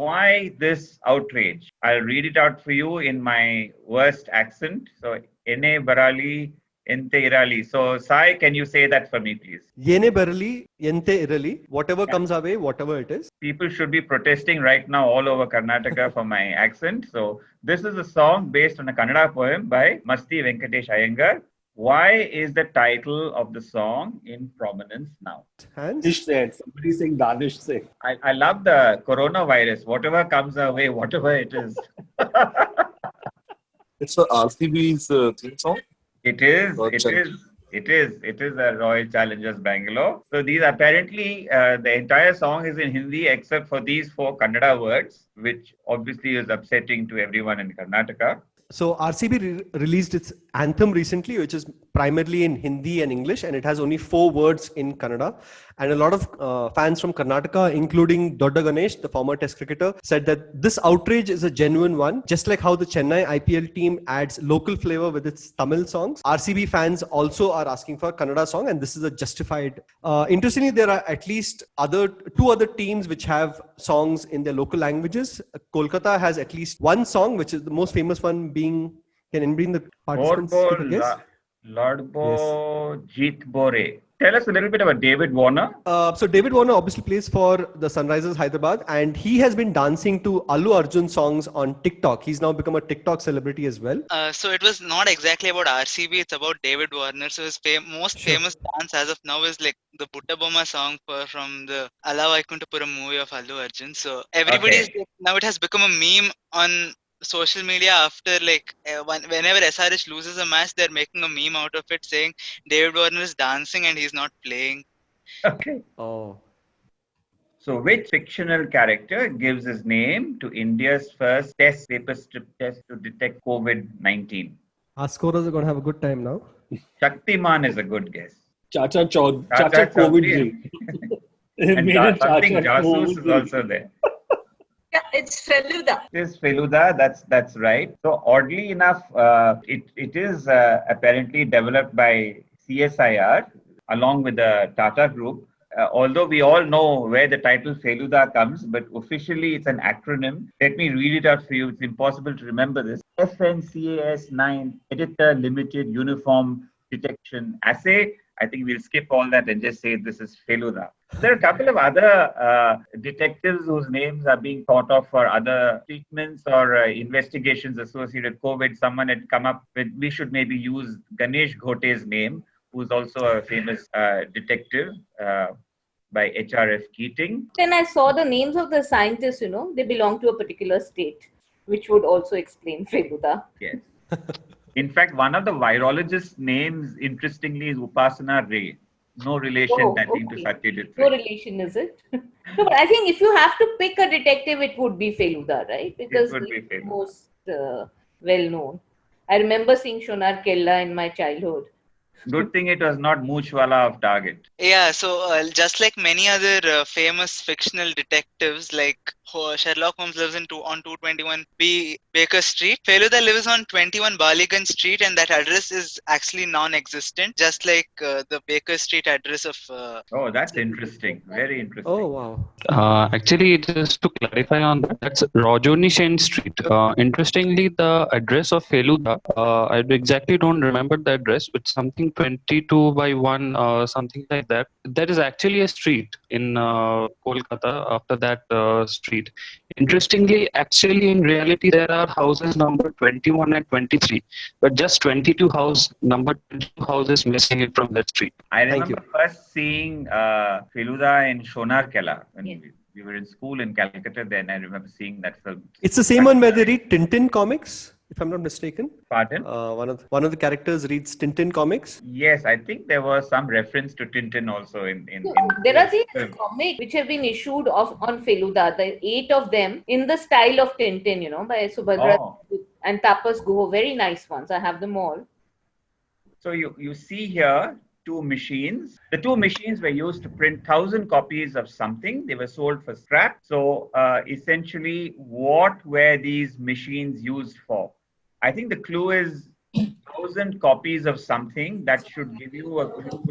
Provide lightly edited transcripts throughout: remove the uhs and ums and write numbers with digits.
why this outrage? I'll read it out for you in my worst accent. So, Ene Barali Ente Irali. So, Sai, can you say that for me, please? Yene Barali, Yente Irali, whatever comes our way, whatever it is. People should be protesting right now all over Karnataka for my accent. So, this is a song based on a Kannada poem by Masti Venkatesh Iyengar. Why is the title of the song in prominence now? Danish said. Somebody saying Danish said. I love the coronavirus. Whatever comes our way, whatever it is. It's a RCB's theme song. It is a Royal Challengers Bangalore. So these apparently, the entire song is in Hindi except for these 4 Kannada words, which obviously is upsetting to everyone in Karnataka. So RCB released its anthem recently, which is primarily in Hindi and English, and it has only 4 words in Kannada. And a lot of fans from Karnataka, including Dodda Ganesh, the former test cricketer, said that this outrage is a genuine one. Just like how the Chennai IPL team adds local flavor with its Tamil songs, RCB fans also are asking for a Kannada song, and this is a justified. Interestingly, there are at least 2 other teams which have songs in their local languages. Kolkata has at least 1 song, which is the most famous one being, can anybody in the participants take a guess? Lordbo Jeet Bore. Tell us a little bit about David Warner. So David Warner obviously plays for the Sunrisers Hyderabad, and he has been dancing to Allu Arjun songs on TikTok. He's now become a TikTok celebrity as well. So it was not exactly about RCB, it's about David Warner. So his most famous dance as of now is like the Butta Bomma song from the Ala Vaikuntapuram movie of Allu Arjun. So everybody's now, it has become a meme on social media after whenever SRH loses a match, they're making a meme out of it saying David Warner is dancing and he's not playing. Okay. Oh. So which fictional character gives his name to India's first paper strip test to detect COVID-19? Our scorers are going to have a good time now. Shaktiman is a good guess. Chacha COVID. And something Jasoos is also there. Yeah, it's Feluda. It is Feluda, that's right. So oddly enough, it is apparently developed by CSIR along with the Tata Group. Although we all know where the title Feluda comes, but officially it's an acronym. Let me read it out for you. It's impossible to remember this. FNCAS 9 Editor Limited Uniform Detection Assay. I think we'll skip all that and just say this is Feluda. There are a couple of other detectives whose names are being thought of for other treatments or investigations associated with COVID. Someone had come up with, we should maybe use Ganesh Ghote's name, who's also a famous detective by HRF Keating. Then I saw the names of the scientists, they belong to a particular state, which would also explain Feluda. Yes. In fact, one of the virologists' names, interestingly, is Upasana Ray. No relation, to Satyajit Ray. No relation, is it? No, but I think if you have to pick a detective, it would be Feluda, right? Because he's the most well-known. I remember seeing Shonar Kella in my childhood. Good thing it was not Moochwala of Target. Yeah, so just like many other famous fictional detectives, like Sherlock Holmes lives on 221 Baker Street. Feluda lives on 21 Baliganj Street, and that address is actually non-existent, just like the Baker Street address of... Oh, that's interesting. Very interesting. Oh, wow. Actually, just to clarify on that, that's Rajoni Sen Street. Interestingly, the address of Feluda, I exactly don't remember the address, but something 22 by 1, something like that. That is actually a street in Kolkata after that street. Interestingly, actually in reality, there are houses number 21 and 23, but just 22 houses missing from that street. I remember first seeing Feluda in Shonar Kella when we were in school in Calcutta. Then I remember seeing that film. It's the same one where they read Tintin comics, if I'm not mistaken. Pardon? One of the characters reads Tintin comics. Yes, I think there was some reference to Tintin also in there are these comics which have been issued on Feluda, the 8 of them in the style of Tintin, by Subhadra and Tapas Guho. Very nice ones. I have them all. So you see here 2 machines. The 2 machines were used to print 1,000 copies of something. They were sold for scrap. So essentially, what were these machines used for? I think the clue is 1,000 copies of something. That should give you a clue.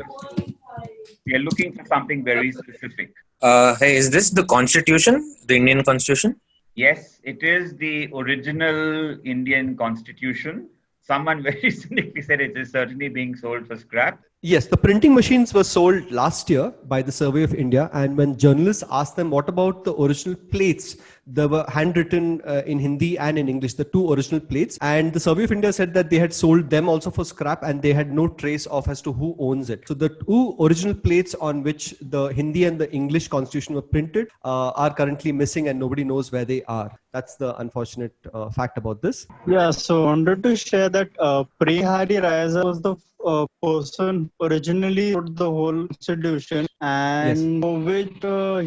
We are looking for something very specific. Hey, is this the Constitution, the Indian Constitution? Yes, it is the original Indian constitution. Someone very cynically said it is certainly being sold for scrap. Yes, the printing machines were sold last year by the Survey of India. And when journalists asked them, what about the original plates? They were handwritten in Hindi and in English, the two original plates. And the Survey of India said that they had sold them also for scrap and they had no trace of as to who owns it. So the two original plates on which the Hindi and the English constitution were printed are currently missing and nobody knows where they are. That's the unfortunate fact about this. Yeah, so I wanted to share that Prihari Raja was the person originally wrote the whole constitution, and for which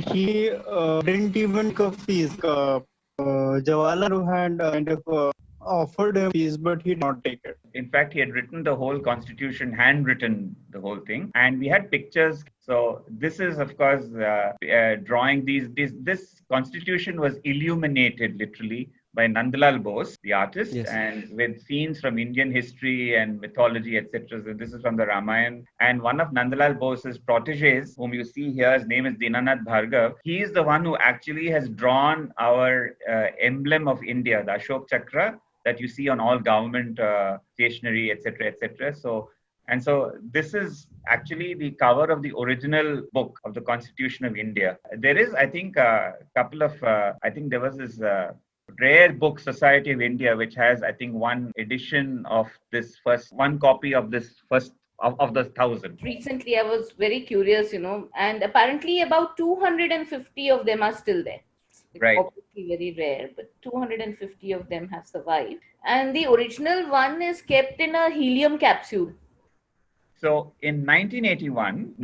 he didn't even take a fees. Jawaharlal Nehru had kind of offered him fees, but he did not take it. In fact, he had written the whole constitution, handwritten the whole thing, and we had pictures. So this is, of course, drawing this constitution was illuminated literally by Nandalal Bose, the artist, and with scenes from Indian history and mythology, etc. So this is from the Ramayana. And one of Nandalal Bose's proteges, whom you see here, his name is Dinanath Bhargav. He is the one who actually has drawn our emblem of India, the Ashok Chakra, that you see on all government stationery, etc., etc. So this is actually the cover of the original book of the Constitution of India. There is, I think, a couple of, I think there was this Rare Book Society of India, which has, I think, one edition of this one copy of this first of the 1,000. Recently, I was very curious, and apparently about 250 of them are still there. It's obviously very rare, but 250 of them have survived. And the original one is kept in a helium capsule. So in 1981,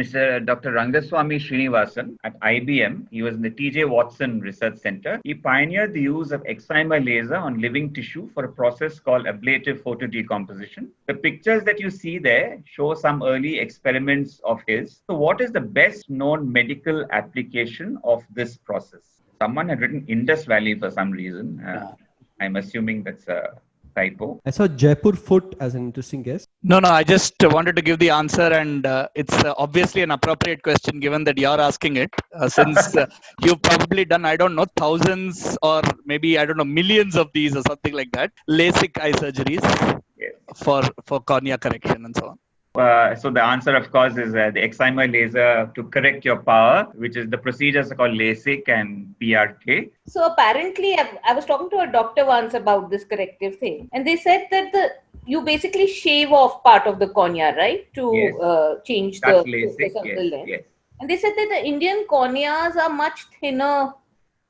Dr. Rangaswamy Srinivasan at IBM, he was in the T.J. Watson Research Center. He pioneered the use of excimer laser on living tissue for a process called ablative photodecomposition. The pictures that you see there show some early experiments of his. So what is the best known medical application of this process? Someone had written Indus Valley for some reason. I'm assuming that's a typo. I saw Jaipur foot as an interesting guess. No, I just wanted to give the answer, and it's obviously an appropriate question given that you're asking it, since you've probably done, I don't know, thousands or maybe, I don't know, millions of these or something like that, LASIK eye surgeries for cornea correction and so on. So the answer, of course, is the excimer laser to correct your power, which is the procedures are called LASIK and PRK. So apparently, I was talking to a doctor once about this corrective thing, and they said that you basically shave off part of the cornea, right, to change the focus of the lens. Yes. And they said that the Indian corneas are much thinner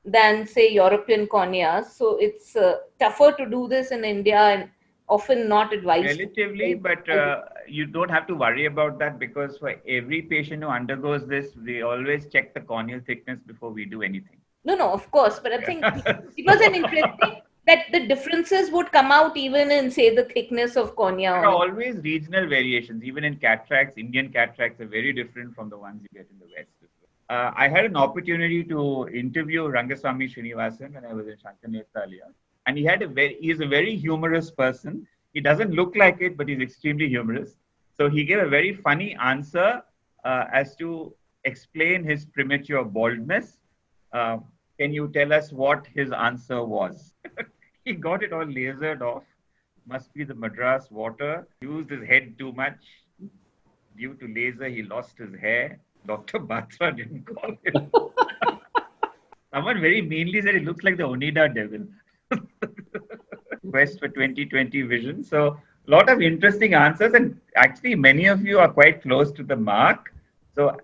than, say, European corneas, so it's tougher to do this in India and often not advised. Relatively, but you don't have to worry about that, because for every patient who undergoes this, we always check the corneal thickness before we do anything. No, of course. But I think it was an interesting that the differences would come out even in, say, the thickness of cornea. There are always regional variations. Even in cataracts, Indian cataracts are very different from the ones you get in the West. I had an opportunity to interview Rangaswamy Srinivasan when I was in Shankarnetralia. And he is a very humorous person. He doesn't look like it, but he's extremely humorous. So he gave a very funny answer as to explain his premature baldness. Can you tell us what his answer was? He got it all lasered off. Must be the Madras water. Used his head too much. Due to laser, he lost his hair. Dr. Batra didn't call him. Someone very meanly said he looks like the Onida devil. Quest for 2020 vision. So a lot of interesting answers, and actually many of you are quite close to the mark. So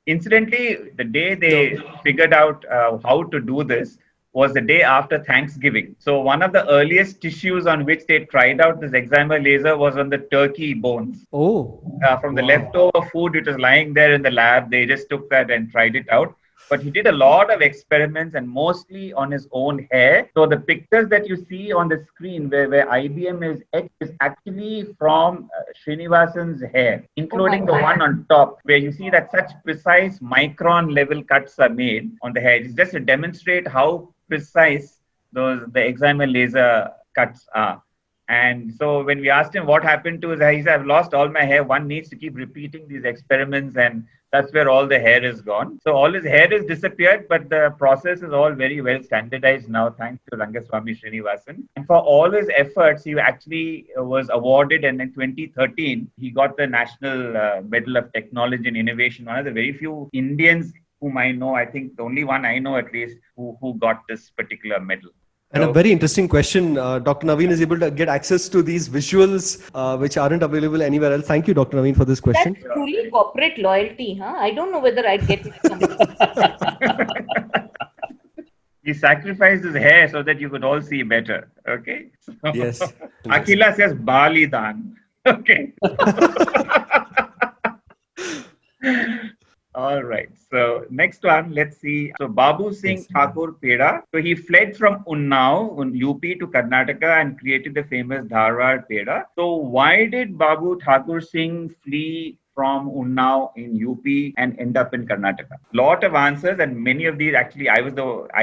incidentally, the day they figured out how to do this was the day after Thanksgiving. So one of the earliest tissues on which they tried out this excimer laser was on the turkey bones. From the leftover food which was lying there in the lab, they just took that and tried it out. But he did a lot of experiments, and mostly on his own hair. So the pictures that you see on the screen where IBM is etched is actually from Srinivasan's hair, including the one on top, where you see that such precise micron level cuts are made on the hair. It's just to demonstrate how precise the excimer laser cuts are. And so when we asked him what happened to his hair, he said, I've lost all my hair. One needs to keep repeating these experiments and That's where all the hair is gone. So all his hair is disappeared, but the process is all very well standardized now, thanks to Rangaswamy Srinivasan. And for all his efforts, he actually was awarded, and in 2013, he got the National Medal of Technology and Innovation. One of the very few Indians whom I know, I think the only one I know at least, who got this particular medal. And a very interesting question. Dr. Naveen is able to get access to these visuals which aren't available anywhere else. Thank you, Dr. Naveen, for this question. That's truly corporate loyalty, huh? I don't know whether I'd get it. He sacrificed his hair so that you could all see better. Okay? Yes. Akila says Balidan. Okay. All right. So next one, let's see. So Babu Singh Thakur Peda. So he fled from Unnao, UP to Karnataka and created the famous Dharwad Peda. So why did Babu Thakur Singh flee from Unnao in UP and end up in Karnataka? Lot of answers, and many of these actually I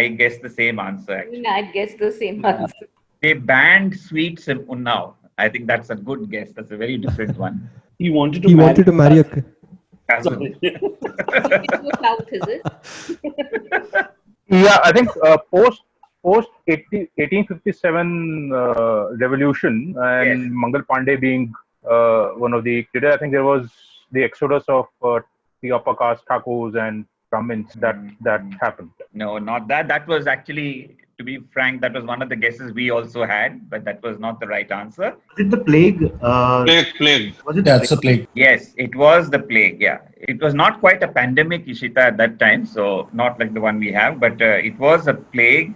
guessed the same answer. Actually. I'd guess the same answer. They banned sweets in Unnao. I think that's a good guess. That's a very different one. He wanted to marry a cousin. South, is it? Yeah, I think post 1857 revolution and Mangal Pandey being one of the leaders, I think there was the exodus of the upper caste Thakurs and Brahmins that happened. No, not that. That was actually, to be frank, that was one of the guesses we also had, but that was not the right answer. Was it the plague? Plague. Was it That's a plague. Yes, it was the plague. Yeah, it was not quite a pandemic, Ishita, at that time, so not like the one we have, but it was a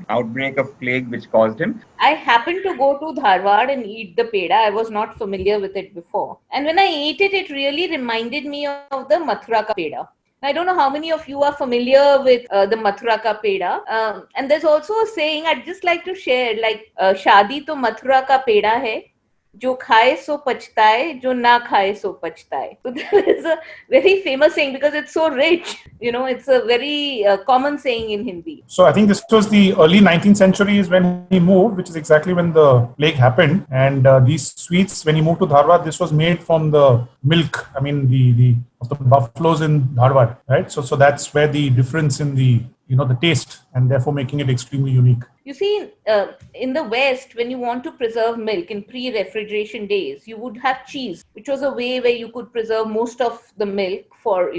outbreak of plague which caused him. I happened to go to Dharwad and eat the peda. I was not familiar with it before, and when I ate it, it really reminded me of the Mathura ka peda. I don't know how many of you are familiar with the Mathura ka peda. And there's also a saying I'd just like to share, like, Shadi to Mathura ka peda hai, jo khaye so pachtaye, jo na khaye so pachtaye. So there is a very famous saying because it's so rich. You know, it's a very common saying in Hindi. So I think this was the early 19th century is when he moved, which is exactly when the plague happened. And these sweets, when he moved to Dharwad, this was made from the milk. I mean, the buffaloes in Dharwad, right? So that's where the difference in the taste, and therefore making it extremely unique. You see, in the West, when you want to preserve milk in pre-refrigeration days, you would have cheese, which was a way where you could preserve most of the milk for, a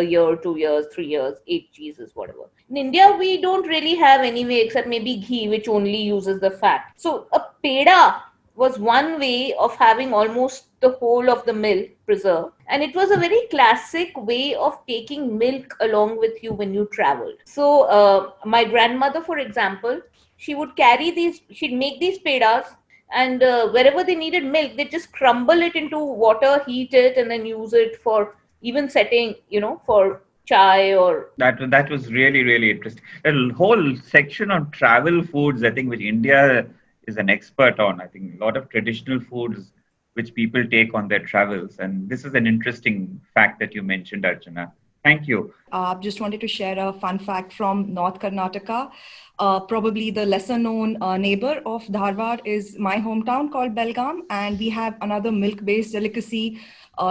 year, 2 years, 3 years, 8 cheeses, whatever. In India, we don't really have anyway, except maybe ghee, which only uses the fat. So a peda was one way of having almost the whole of the milk preserved. And it was a very classic way of taking milk along with you when you traveled. So my grandmother, for example, she would she'd make these pedas, and wherever they needed milk, they'd just crumble it into water, heat it, and then use it for even setting, for chai or... That was really, really interesting. A whole section on travel foods, I think, which India is an expert on. I think a lot of traditional foods which people take on their travels. And this is an interesting fact that you mentioned, Archana. Thank you. Just wanted to share a fun fact from North Karnataka. Probably the lesser known neighbor of Dharwad is my hometown called Belgaum. And we have another milk-based delicacy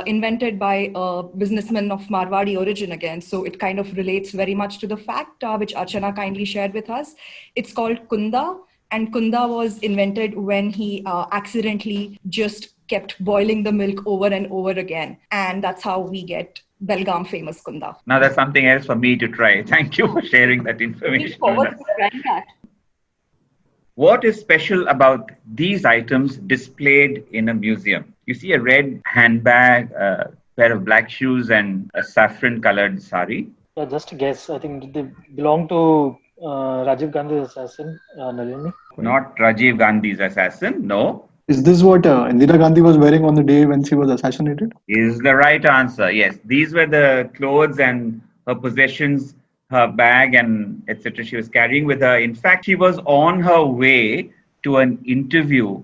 invented by a businessman of Marwadi origin again. So it kind of relates very much to the fact which Archana kindly shared with us. It's called Kunda. And Kunda was invented when he accidentally just kept boiling the milk over and over again. And that's how we get Belgaum famous Kunda. Now that's something else for me to try. Thank you for sharing that information. What is special about these items displayed in a museum? You see a red handbag, a pair of black shoes, and a saffron colored sari. Just a guess. I think they belong to Rajiv Gandhi's assassin, Nalini? Not Rajiv Gandhi's assassin, no. Is this what Indira Gandhi was wearing on the day when she was assassinated? Is the right answer, yes. These were the clothes and her possessions, her bag and etc. she was carrying with her. In fact, she was on her way to an interview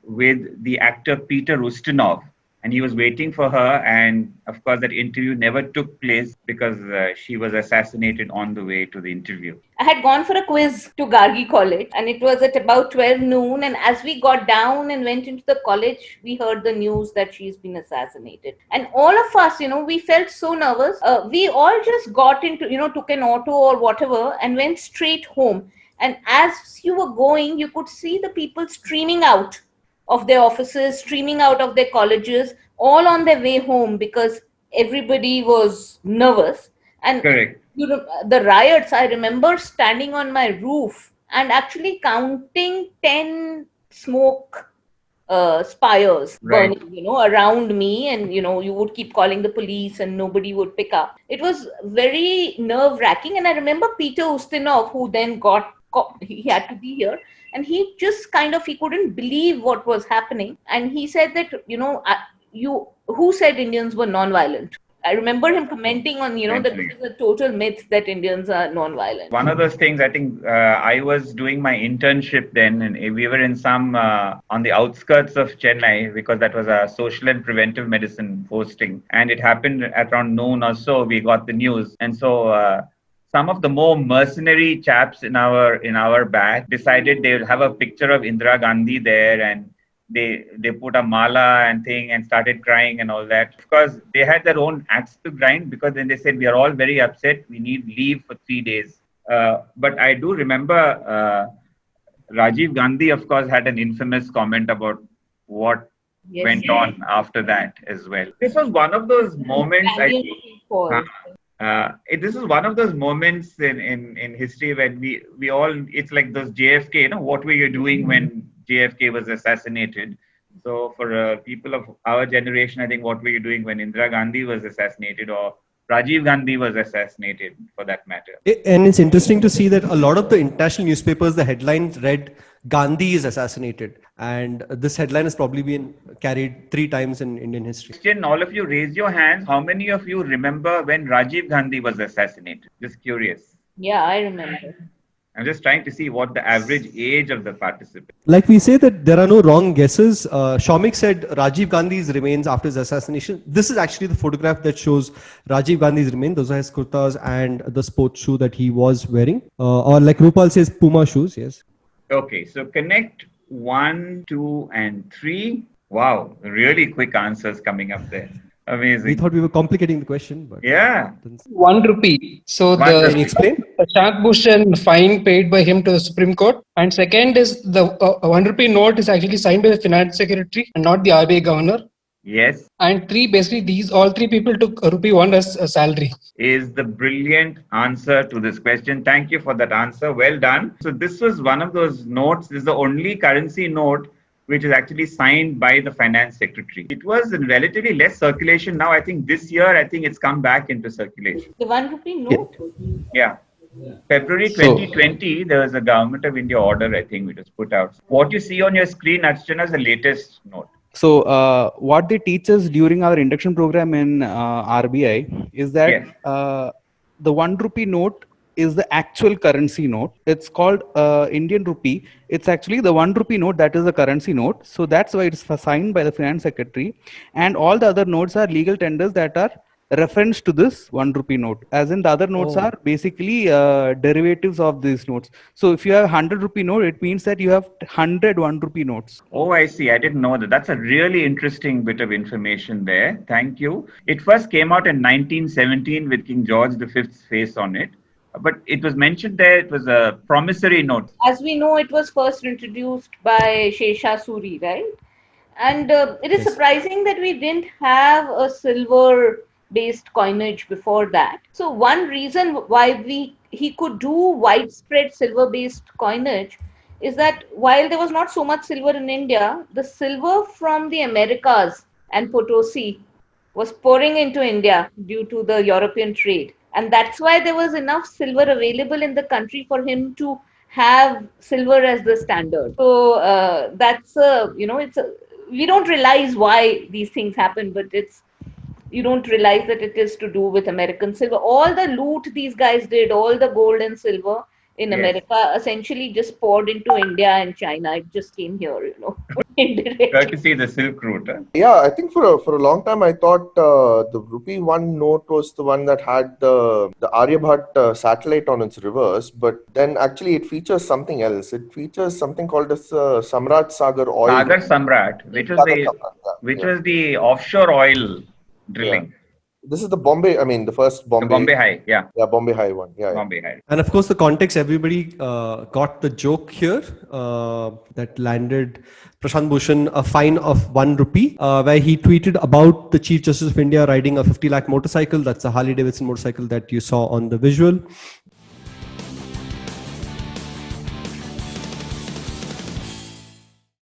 with the actor Peter Ustinov. and he was waiting for her. And of course, that interview never took place because she was assassinated on the way to the interview. I had gone for a quiz to Gargi College, and it was at about 12 noon. And as we got down and went into the college, we heard the news that she's been assassinated. And all of us, we felt so nervous. We all just got into, took an auto or whatever and went straight home. And as you were going, you could see the people streaming out of their offices, streaming out of their colleges, all on their way home because everybody was nervous. And correct. The riots, I remember standing on my roof and actually counting 10 smoke spires burning, around me. And, you would keep calling the police and nobody would pick up. It was very nerve-wracking. And I remember Peter Ustinov, who then he had to be here. And he just he couldn't believe what was happening. And he said that, who said Indians were non-violent? I remember him commenting on, that this is a total myth that Indians are non-violent. One of those things, I think I was doing my internship then, and we were in some, on the outskirts of Chennai, because that was a social and preventive medicine posting. And it happened at around noon or so, we got the news. And so some of the more mercenary chaps in our batch decided they would have a picture of Indira Gandhi there, and they put a mala and thing and started crying and all that. Of course, they had their own axe to grind, because then they said, we are all very upset. We need leave for 3 days. But I do remember Rajiv Gandhi, of course, had an infamous comment about what went on after that as well. This was one of those moments. This is one of those moments in history when we all, it's like those JFK, what were you doing when JFK was assassinated? So for people of our generation, I think, what were you doing when Indira Gandhi was assassinated, or Rajiv Gandhi was assassinated for that matter? And it's interesting to see that a lot of the international newspapers, the headlines read, Gandhi is assassinated. And this headline has probably been carried 3 times in Indian history. Question, all of you raise your hands. How many of you remember when Rajiv Gandhi was assassinated? Just curious. Yeah, I remember. I'm just trying to see what the average age of the participant. Like we say that there are no wrong guesses. Shomik said Rajiv Gandhi's remains after his assassination. This is actually the photograph that shows Rajiv Gandhi's remains. Those are his kurtas and the sports shoe that he was wearing. Or like Rupal says, Puma shoes, yes. Okay, so connect 1, 2, and 3. Wow, really quick answers coming up there. Amazing. We thought we were complicating the question, but yeah. 1 rupee. So Can you explain? Prashant Bhushan fine paid by him to the Supreme Court. And second is the 1 rupee note is actually signed by the finance secretary and not the RBI governor. Yes. And 3, basically all 3 people took rupee 1 as a salary. Is the brilliant answer to this question. Thank you for that answer. Well done. So this was one of those notes. This is the only currency note which is actually signed by the finance secretary. It was in relatively less circulation. Now I think this year, it's come back into circulation. The 1 rupee note? Yeah. February 2020, there was a Government of India order, I think, which was put out. What you see on your screen, Archana, is the latest note. So what they teach us during our induction program in RBI is that the 1 rupee note is the actual currency note. It's called Indian rupee. It's actually the 1 rupee note that is the currency note. So that's why it's signed by the finance secretary. And all the other notes are legal tenders that are referenced to this 1 rupee note. As in the other notes are basically derivatives of these notes. So if you have 100 rupee note, it means that you have 100 1 rupee notes. Oh, I see. I didn't know that. That's a really interesting bit of information there. Thank you. It first came out in 1917 with King George V's face on it. But it was mentioned there, it was a promissory note. As we know, it was first introduced by Shesha Suri, right? And it is surprising that we didn't have a silver-based coinage before that. So one reason why he could do widespread silver-based coinage is that while there was not so much silver in India, the silver from the Americas and Potosi was pouring into India due to the European trade. And that's why there was enough silver available in the country for him to have silver as the standard. So we don't realize why these things happen, but you don't realize that it is to do with American silver. All the loot these guys did, all the gold and silver, in America essentially just poured into India and China. It just came here, indirectly. Courtesy the Silk Route. Huh? Yeah, I think for a long time I thought the rupee 1 note was the one that had the Aryabhat satellite on its reverse, but then actually it features something else. It features something called as Samrat Sagar oil. Sagar Samrat, which was the offshore oil drilling. Yeah. This is the Bombay, the first Bombay. The Bombay High, yeah. Yeah, Bombay High one. Yeah. Bombay High. And of course, the context, everybody got the joke here that landed Prashant Bhushan a fine of 1 rupee, where he tweeted about the Chief Justice of India riding a 50 lakh motorcycle. That's a Harley Davidson motorcycle that you saw on the visual.